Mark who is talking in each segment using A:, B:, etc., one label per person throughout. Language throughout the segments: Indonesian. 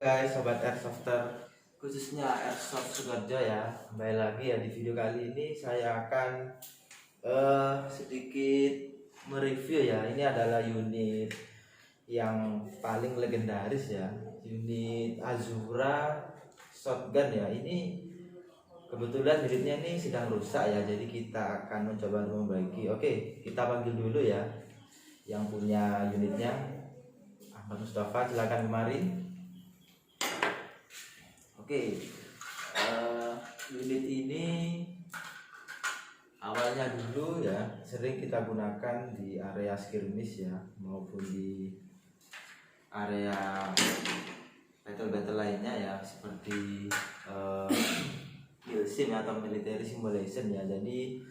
A: Guys, sobat airsofter, khususnya airsoft Sukoharjo ya. Kembali lagi ya di video kali ini saya akan sedikit mereview ya. Ini adalah unit yang paling legendaris ya, unit Azura shotgun ya. Ini kebetulan unitnya ini sedang rusak ya, jadi kita akan mencoba untuk memperbaiki. Oke, kita panggil dulu ya yang punya unitnya. Ahmad Mustafa, silakan kemari. Oke, unit ini awalnya dulu ya sering kita gunakan di area skirmish ya, maupun di area battle lainnya ya, seperti MILSIM atau military simulation ya. Jadi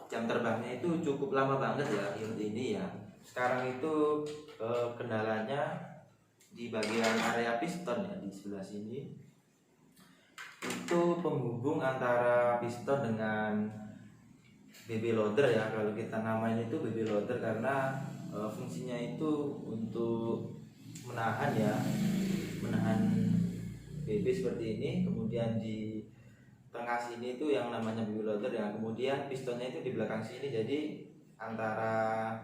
A: jam terbangnya itu cukup lama banget ya unit ini ya. Sekarang itu kendalanya di bagian area piston ya, di sebelah sini itu penghubung antara piston dengan BB loader ya. Kalau kita namain itu BB loader karena fungsinya itu untuk menahan ya, menahan BB seperti ini. Kemudian di tengah sini itu yang namanya BB loader ya, kemudian pistonnya itu di belakang sini. Jadi antara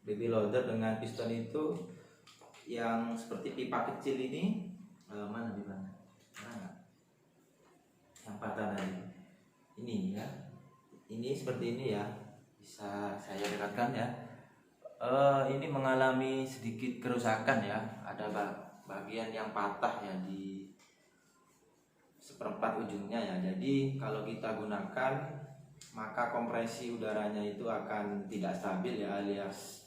A: BB loader dengan piston itu yang seperti pipa kecil ini, mana yang patah tadi ini ya, ini seperti ini ya, bisa saya dekatkan ya. Ini mengalami sedikit kerusakan ya, ada bagian yang patah ya di seperempat ujungnya ya. Jadi kalau kita gunakan maka kompresi udaranya itu akan tidak stabil ya, alias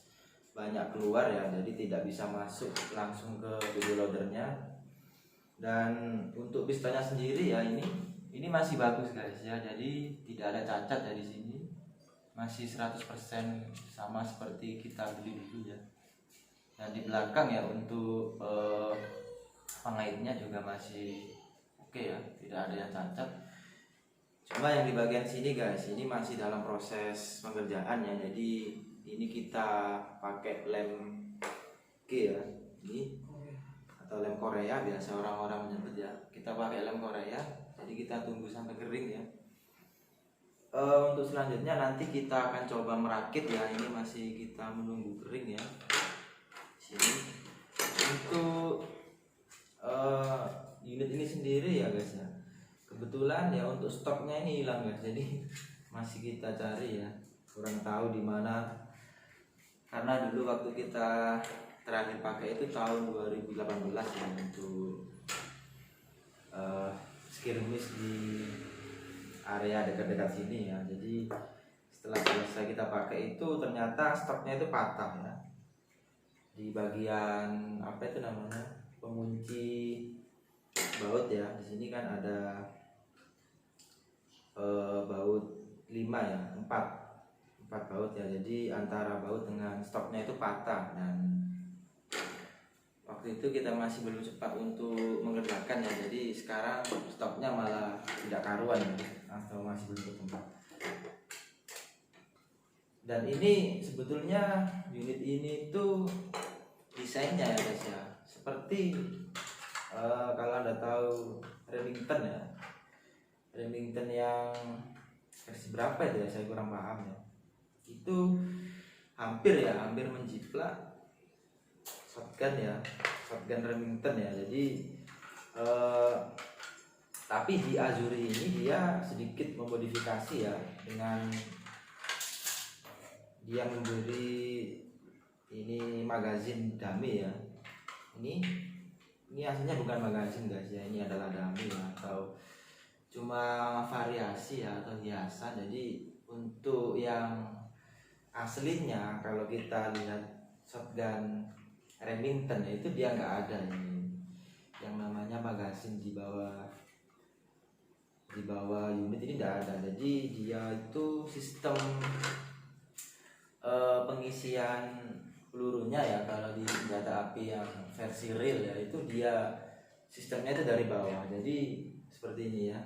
A: banyak keluar ya, jadi tidak bisa masuk langsung ke BB loadernya. Dan untuk pistonnya sendiri ya, ini masih bagus guys ya, jadi tidak ada cacat ya di sini, masih 100% sama seperti kita beli dulu ya. Dan di belakang ya untuk pengaitnya juga masih oke ya, tidak ada yang cacat. Cuma yang di bagian sini guys, ini masih dalam proses pengerjaan ya. Jadi ini kita pakai lem G ya, ini atau lem Korea biasa orang-orang menyebut ya. Kita pakai lem Korea, jadi kita tunggu sampai kering ya. Untuk selanjutnya nanti kita akan coba merakit ya. Ini masih kita menunggu kering ya. Sini untuk unit ini sendiri ya guys ya, kebetulan ya untuk stoknya ini hilang guys, jadi masih kita cari ya, kurang tahu di mana. Karena dulu waktu kita terakhir pakai itu tahun 2018 ya, untuk skirmish di area dekat-dekat sini ya. Jadi setelah selesai kita pakai itu ternyata stoknya itu patah ya, di bagian apa itu namanya, pengunci baut ya. Di sini kan ada baut 5 ya, 4 baut ya. Jadi antara baut dengan stoknya itu patah, dan waktu itu kita masih belum cepat untuk mengerjakan ya. Jadi sekarang stoknya malah tidak karuan ya, atau masih belum bertempat. Dan ini sebetulnya unit ini tuh desainnya ya guys ya, seperti kalau Anda tahu Remington ya, Remington yang versi berapa itu ya, saya kurang paham ya. Itu hampir menjiplak shotgun ya, shotgun Remington ya. Jadi tapi di Azuri ini dia sedikit memodifikasi ya, dengan dia memberi ini magazin dummy ya. Ini aslinya bukan magazin guys ya, ini adalah dummy ya, atau cuma variasi ya, atau hiasan. Jadi untuk yang aslinya kalau kita lihat shotgun Remington itu dia nggak ada ini yang namanya magazin di bawah unit ini, tidak ada. Jadi dia itu sistem pengisian pelurunya ya, kalau di senjata api yang versi real ya, itu dia sistemnya itu dari bawah. Jadi seperti ini ya.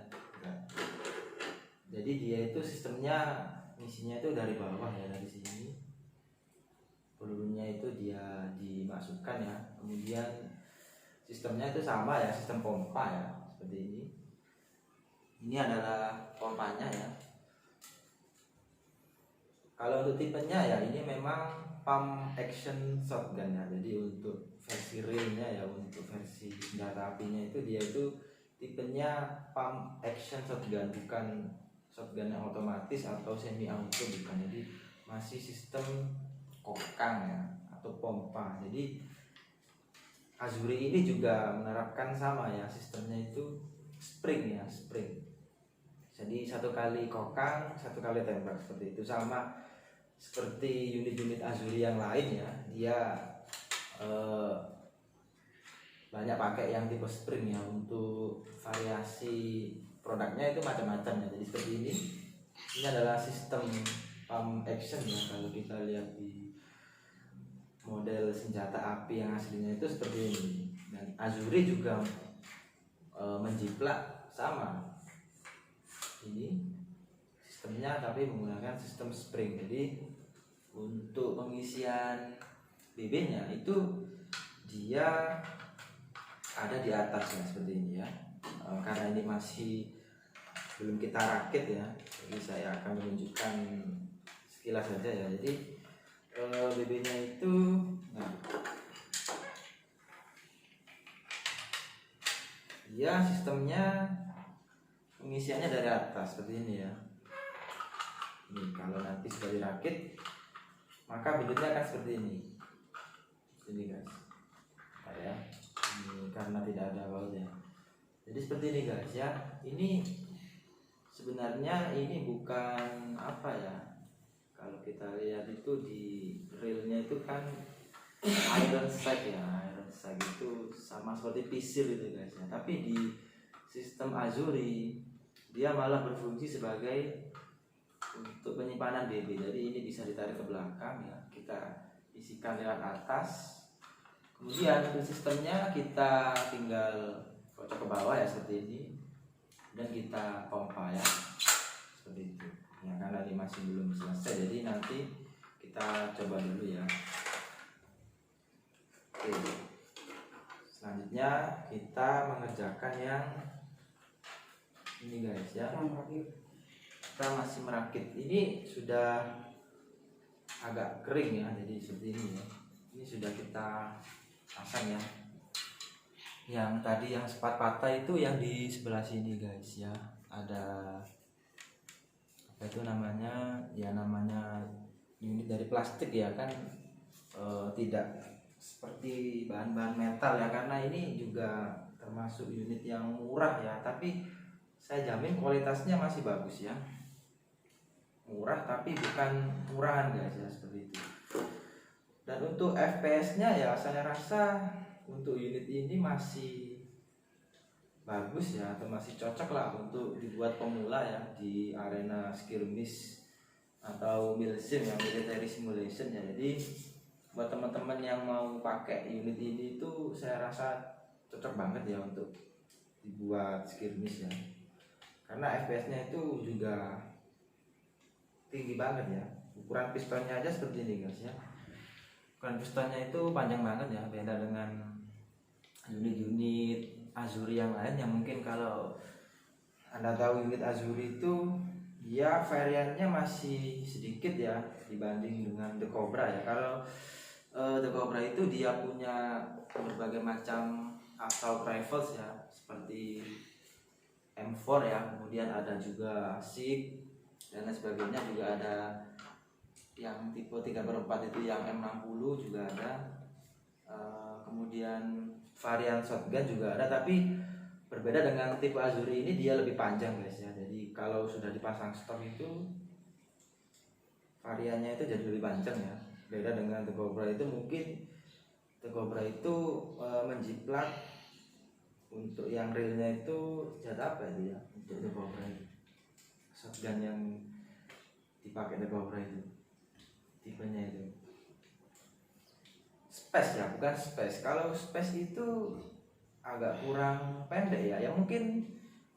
A: Jadi dia itu sistemnya, isinya itu dari bawah ya, dari sini. pelurunya itu dia dimasukkan ya. Kemudian sistemnya itu sama ya, sistem pompa ya, seperti ini. Ini adalah pompanya ya. Kalau untuk tipenya ya, ini memang pump action shotgun ya. Jadi untuk versi realnya ya, untuk versi senjata apinya itu dia itu tipenya pump action shotgun, bukan shotgun yang otomatis atau semi auto, bukan. Jadi masih sistem kokang ya, atau pompa. Jadi Azuri ini juga menerapkan sama ya, sistemnya itu spring ya, spring. Jadi satu kali kokang, satu kali tembak, seperti itu. Sama seperti unit-unit Azuri yang lain ya, dia banyak pakai yang tipe spring ya. Untuk variasi produknya itu macam-macam ya. Jadi seperti ini adalah sistem pump action ya. Kalau kita lihat di model senjata api yang aslinya itu seperti ini. Dan Azuri juga menjiplak sama ini sistemnya, tapi menggunakan sistem spring. Jadi untuk pengisian BB-nya itu dia ada di atas ya, seperti ini ya. Karena ini masih belum kita rakit ya, jadi saya akan menunjukkan sekilas saja ya. Jadi BB-nya itu, nah, dia sistemnya pengisiannya dari atas seperti ini ya. Ini kalau nanti sudah dirakit, maka bentuknya akan seperti ini. Ini guys, nah, ya. Ini karena tidak ada bautnya. Jadi seperti ini guys ya. Ini sebenarnya ini bukan apa ya. Kalau kita lihat itu di reelnya itu kan iron sight ya. Iron sight itu sama seperti pisir itu guys ya. Tapi di sistem Azuri dia malah berfungsi sebagai untuk penyimpanan BB. Jadi ini bisa ditarik ke belakang ya, kita isikan lewat atas. Kemudian untuk sistemnya kita tinggal kocok ke bawah ya, seperti ini. Dan kita pompa ya, seperti itu ya. Karena ini masih belum selesai, jadi nanti kita coba dulu ya. Oke, selanjutnya kita mengerjakan yang ini guys ya. Kita masih merakit. Ini sudah agak kering ya, jadi seperti ini ya. Ini sudah kita pasang ya. Yang tadi yang sempat patah itu yang di sebelah sini guys ya. Ada apa itu namanya ya, namanya unit dari plastik ya kan, tidak seperti bahan-bahan metal ya. Karena ini juga termasuk unit yang murah ya, tapi saya jamin kualitasnya masih bagus ya. Murah tapi bukan murahan guys ya, seperti itu. Dan untuk FPS-nya ya, saya rasa untuk unit ini masih bagus ya, atau masih cocok lah untuk dibuat pemula ya di arena skirmish atau milsim ya, military simulation ya. Jadi buat teman-teman yang mau pakai unit ini itu saya rasa cocok banget ya untuk dibuat skirmish ya. Karena FPS-nya itu juga tinggi banget ya. Ukuran pistonnya aja seperti ini guys ya. Ukuran pistonnya itu panjang banget ya, beda dengan unit-unit Azuri yang lain yang mungkin kalau Anda tahu unit Azuri itu dia variannya masih sedikit ya dibanding dengan The Cobra ya. Kalau The Cobra itu dia punya berbagai macam assault rifles ya, seperti M4 ya, kemudian ada juga SIG dan lain sebagainya, juga ada yang tipe 3/4 itu yang M60 juga ada. Kemudian varian shotgun juga ada, tapi berbeda dengan tipe Azuri ini, dia lebih panjang guys ya. Jadi kalau sudah dipasang stok itu variannya itu jadi lebih panjang ya. Beda dengan The Cobra itu, mungkin The Cobra itu menjiplak untuk yang realnya itu senjata apa itu ya, untuk The Cobra itu shotgun yang dipakai The Cobra itu tipenya itu space ya, bukan space. Kalau space itu agak kurang pendek ya, mungkin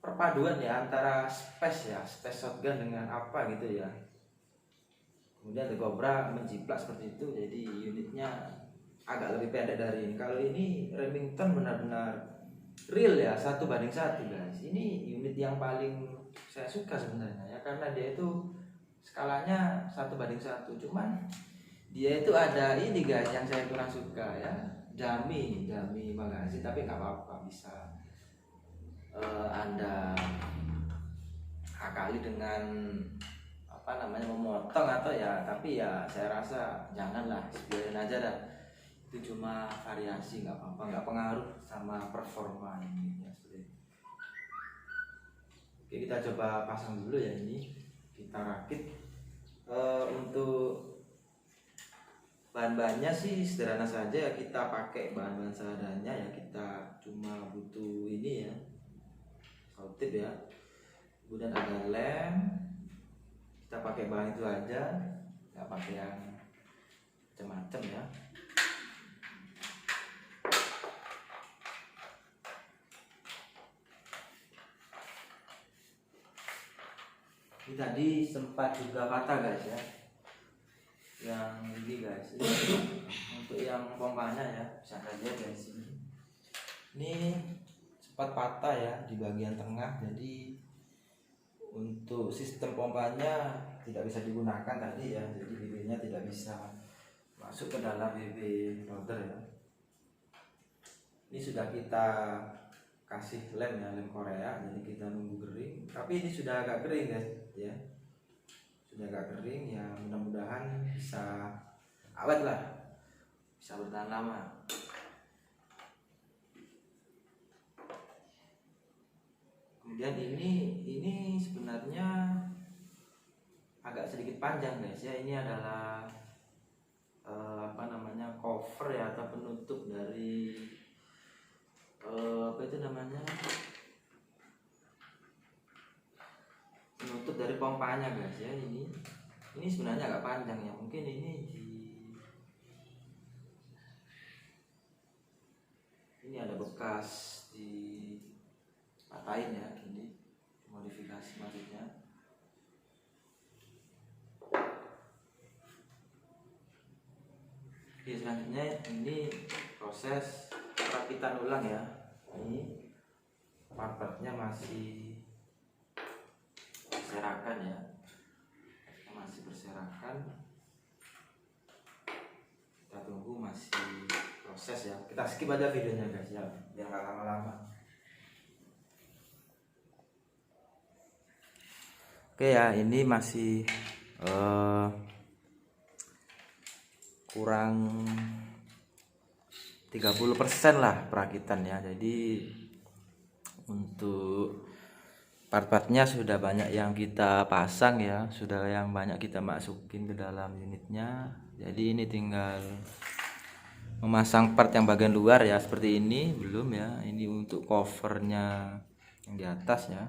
A: perpaduan ya antara space ya, space shotgun dengan apa gitu ya. Kemudian The Cobra menjiplak seperti itu, jadi unitnya agak lebih pendek dari ini. Kalau ini Remington benar-benar real ya, 1:1 guys. Ini unit yang paling saya suka sebenarnya ya, karena dia itu skalanya 1:1. Cuman dia itu ada ini guys yang saya kurang suka ya, dummy magazine, tapi nggak apa-apa, bisa Anda akali dengan memotong atau ya, tapi ya saya rasa janganlah, biarin aja dah, itu cuma variasi, nggak apa-apa, nggak pengaruh sama performa ini ya, seperti itu. Oke, kita coba pasang dulu ya, ini kita rakit. Untuk bahan-bahannya sih sederhana saja ya, kita pakai bahan-bahan seadanya ya, kita cuma butuh ini ya, selotip ya, kemudian ada lem. Kita pakai bahan itu aja, nggak pakai yang macam-macam ya. Ini tadi sempat juga patah guys ya, yang ini guys, ini untuk yang pompanya ya, bisa saja guys, ini sempat patah ya di bagian tengah, jadi untuk sistem pompanya tidak bisa digunakan tadi ya, jadi BB-nya tidak bisa masuk ke dalam BB rotor ya. Ini sudah kita kasih lem ya, lem Korea, jadi kita nunggu kering. Tapi ini sudah agak kering guys ya, sudah agak kering ya, mudah-mudahan bisa awet lah, bisa bertahan lama. Kemudian ini sebenarnya agak sedikit panjang guys ya, ini adalah cover ya, atau penutup dari penutup dari pompanya guys ya. Ini sebenarnya agak panjang ya, mungkin ini ada bekas di patahin ya, ini modifikasi maksudnya. Oke, selanjutnya ini proses perakitan ulang ya. Ini part-partnya masih berserakan ya, masih berserakan. Kita tunggu, masih proses ya. Kita skip aja videonya guys ya, biar nggak lama-lama. Oke ya, ini masih kurang 30% lah perakitan ya. Jadi untuk part-partnya sudah banyak yang kita pasang ya, sudah yang banyak kita masukin ke dalam unitnya. Jadi ini tinggal memasang part yang bagian luar ya, seperti ini belum ya. Ini untuk covernya yang di atas ya.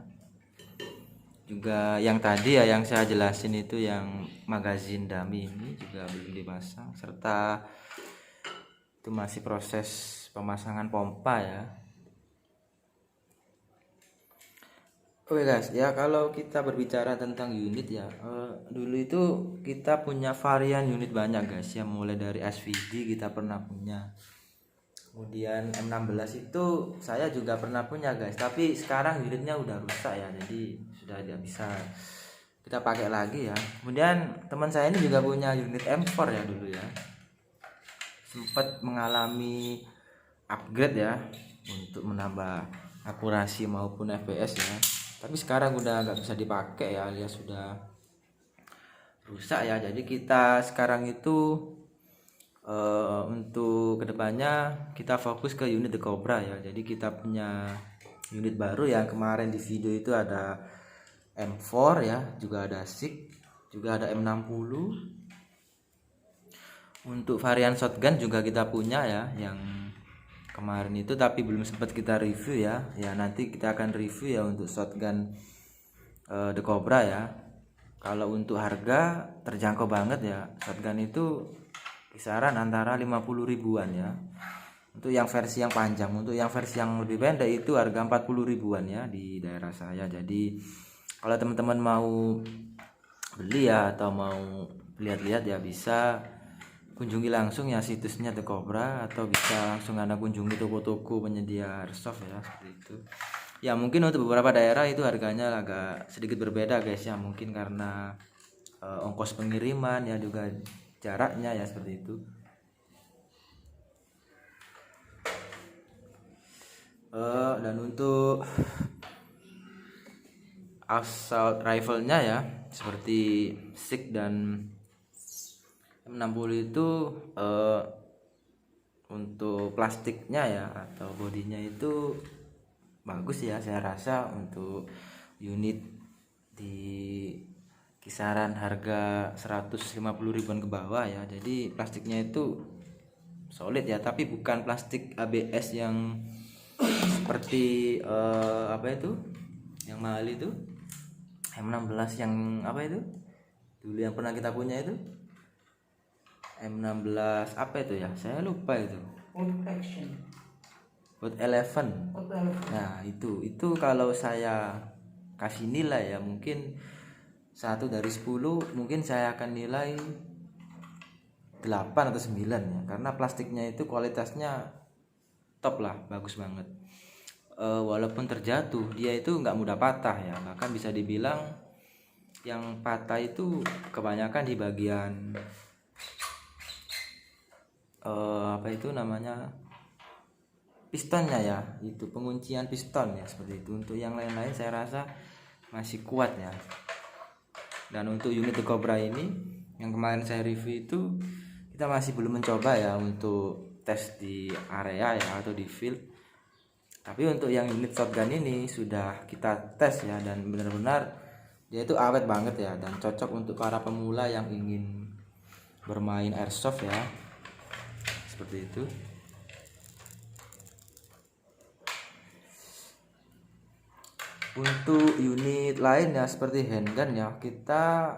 A: Juga yang tadi ya, yang saya jelasin itu yang magazin dummy ini juga belum dipasang, serta itu masih proses pemasangan pompa ya. Oke guys ya, kalau kita berbicara tentang unit ya, dulu itu kita punya varian unit banyak guys ya, mulai dari SVD kita pernah punya, kemudian M16 itu saya juga pernah punya guys, tapi sekarang unitnya udah rusak ya, jadi sudah tidak bisa kita pakai lagi ya. Kemudian teman saya ini juga punya unit M4 ya dulu ya, sempat mengalami upgrade ya untuk menambah akurasi maupun FPS ya, tapi sekarang udah nggak bisa dipakai ya, alias sudah rusak ya. Jadi kita sekarang itu untuk kedepannya kita fokus ke unit The Cobra ya. Jadi kita punya unit baru yang kemarin di video itu ada M4 ya, juga ada SIG, juga ada M60. Untuk varian shotgun juga kita punya ya, yang kemarin itu tapi belum sempat kita review ya. Ya nanti kita akan review ya untuk shotgun The Cobra ya. Kalau untuk harga terjangkau banget ya, shotgun itu kisaran antara 50 ribuan ya. Untuk yang versi yang panjang, untuk yang versi yang lebih pendek itu harga 40 ribuan ya di daerah saya. Jadi kalau teman-teman mau beli ya, atau mau lihat-lihat ya bisa kunjungi langsung ya situsnya The Cobra, atau bisa langsung Anda kunjungi toko-toko penyedia airsoft ya, seperti itu. Ya mungkin untuk beberapa daerah itu harganya agak sedikit berbeda guys ya, mungkin karena ongkos pengiriman ya, juga jaraknya ya, seperti itu. Dan untuk assault rifle-nya ya, seperti SIG dan M60 itu untuk plastiknya ya atau bodinya itu bagus ya, saya rasa untuk unit di kisaran harga 150 ribuan ke bawah ya. Jadi plastiknya itu solid ya, tapi bukan plastik ABS yang seperti apa itu yang mahal itu, M16 yang apa itu dulu yang pernah kita punya itu, M16 apa itu ya, saya lupa itu. Hot 11. Nah itu kalau saya kasih nilai ya, mungkin 1 dari 10 mungkin saya akan nilai 8 atau 9 ya, karena plastiknya itu kualitasnya top lah, bagus banget. Walaupun terjatuh dia itu nggak mudah patah ya, bahkan bisa dibilang yang patah itu kebanyakan di bagian apa itu namanya, pistonnya ya, itu penguncian piston ya, seperti itu. Untuk yang lain-lain saya rasa masih kuat ya. Dan untuk unit The Cobra ini yang kemarin saya review itu kita masih belum mencoba ya untuk tes di area ya atau di field. Tapi untuk yang unit shotgun ini sudah kita tes ya, dan benar-benar dia itu awet banget ya, dan cocok untuk para pemula yang ingin bermain airsoft ya, seperti itu. Untuk unit lain ya seperti handgun ya, kita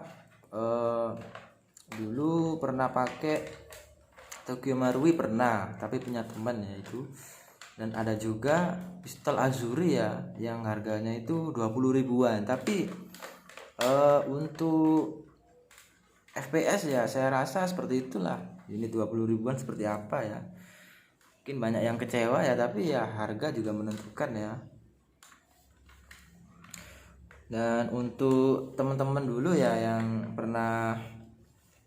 A: dulu pernah pakai Tokyo Marui, pernah, tapi punya teman ya itu. Dan ada juga pistol Azuri ya yang harganya itu 20 ribuan, tapi untuk FPS ya saya rasa seperti itulah, unit 20 ribuan seperti apa ya. Mungkin banyak yang kecewa ya, tapi ya harga juga menentukan ya. Dan untuk teman-teman dulu ya yang pernah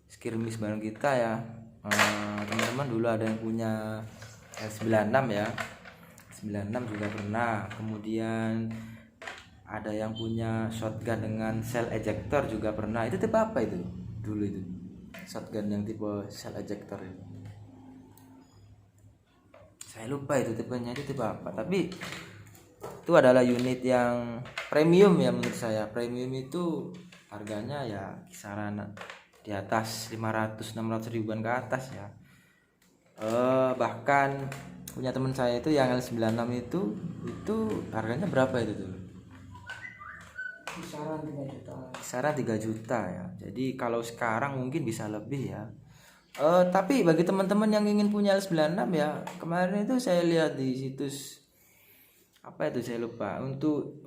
A: skirmish bareng kita ya, teman-teman dulu ada yang punya L96 ya, 96 juga pernah. Kemudian ada yang punya shotgun dengan shell ejector juga pernah. Itu tipe apa itu dulu itu, shotgun yang tipe shell ejector itu? Saya lupa itu tipenya, itu tipe apa, tapi itu adalah unit yang premium ya menurut saya. Premium itu harganya ya kisaran di atas 500-600 ribuan ke atas ya. Bahkan punya teman saya itu yang L96 itu harganya berapa itu tuh? Kisaran 3 juta ya. Jadi kalau sekarang mungkin bisa lebih ya. Tapi bagi teman-teman yang ingin punya L96 ya, kemarin itu saya lihat di situs apa itu saya lupa, untuk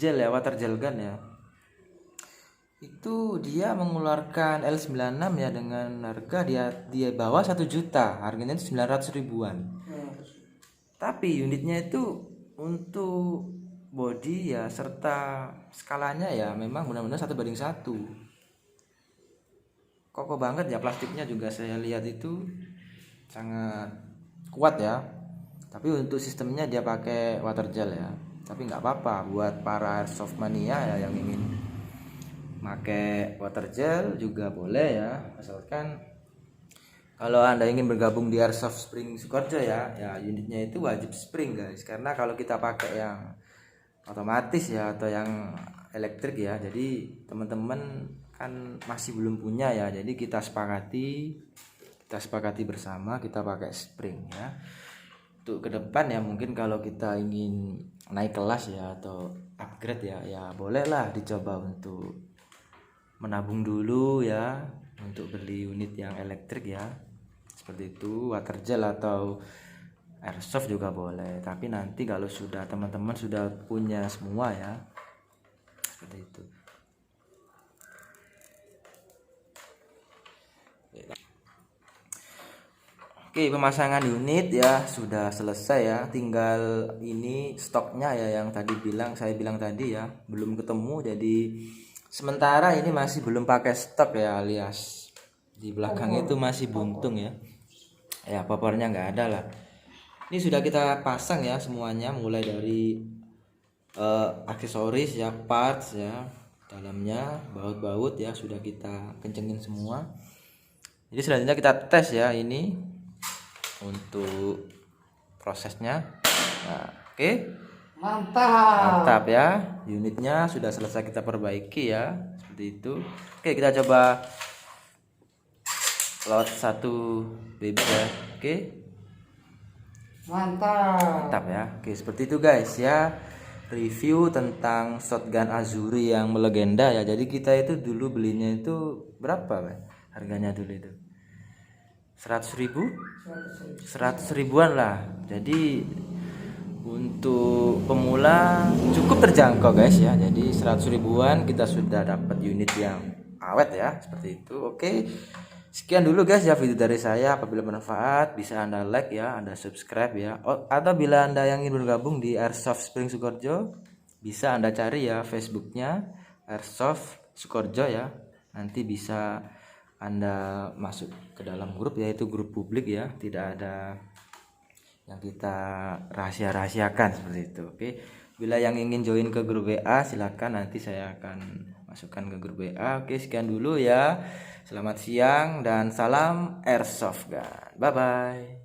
A: gel ya, water gel gun ya, itu dia mengeluarkan L96 ya dengan harga dia bawah 1 juta, harganya itu 900 ribuan. Tapi unitnya itu untuk body ya serta skalanya ya memang benar-benar 1:1. Kokoh banget ya, plastiknya juga saya lihat itu sangat kuat ya. Tapi untuk sistemnya dia pakai water gel ya. Tapi nggak apa-apa buat para airsoft mania ya yang ingin pakai water gel juga boleh ya, asalkan kalau Anda ingin bergabung di Airsoft Spring Sukoharjo ya unitnya itu wajib spring guys. Karena kalau kita pakai yang otomatis ya atau yang elektrik ya, jadi teman-teman kan masih belum punya ya, jadi kita sepakati bersama kita pakai spring ya. Untuk ke depan ya mungkin kalau kita ingin naik kelas ya atau upgrade ya bolehlah dicoba untuk menabung dulu ya untuk beli unit yang elektrik ya, seperti itu. Water gel atau airsoft juga boleh, tapi nanti kalau sudah teman-teman sudah punya semua ya, seperti itu. Oke, pemasangan unit ya sudah selesai ya. Tinggal ini stoknya ya yang saya bilang tadi ya, belum ketemu. Jadi sementara ini masih belum pakai stok ya, alias di belakang itu masih buntung ya. Ya, popornya nggak ada lah. Ini sudah kita pasang ya semuanya, mulai dari aksesoris ya, parts ya, dalamnya, baut-baut ya sudah kita kencengin semua. Jadi selanjutnya kita tes ya ini untuk prosesnya. Nah, oke. Mantap ya, unitnya sudah selesai kita perbaiki ya, seperti itu. Oke, kita coba lot 1 BB ya. Oke, mantap ya. Oke, seperti itu guys ya, review tentang shotgun Azuri yang melegenda ya. Jadi kita itu dulu belinya itu berapa harganya dulu itu? 100 ribuan lah. Jadi untuk pemula cukup terjangkau guys ya. Jadi 100 ribuan kita sudah dapat unit yang awet ya, seperti itu. Oke, sekian dulu guys ya video dari saya. Apabila bermanfaat bisa Anda like ya, Anda subscribe ya. Atau bila Anda yang ingin bergabung di Airsoft Spring Sukoharjo, bisa Anda cari ya Facebooknya Airsoft Sukoharjo ya. Nanti bisa Anda masuk ke dalam grup, yaitu grup publik ya, tidak ada yang kita rahasia-rahasiakan seperti itu. Oke, bila yang ingin join ke grup WA silakan, nanti saya akan masukkan ke grup WA. Oke, sekian dulu ya, selamat siang dan salam airsoft gun. Bye bye.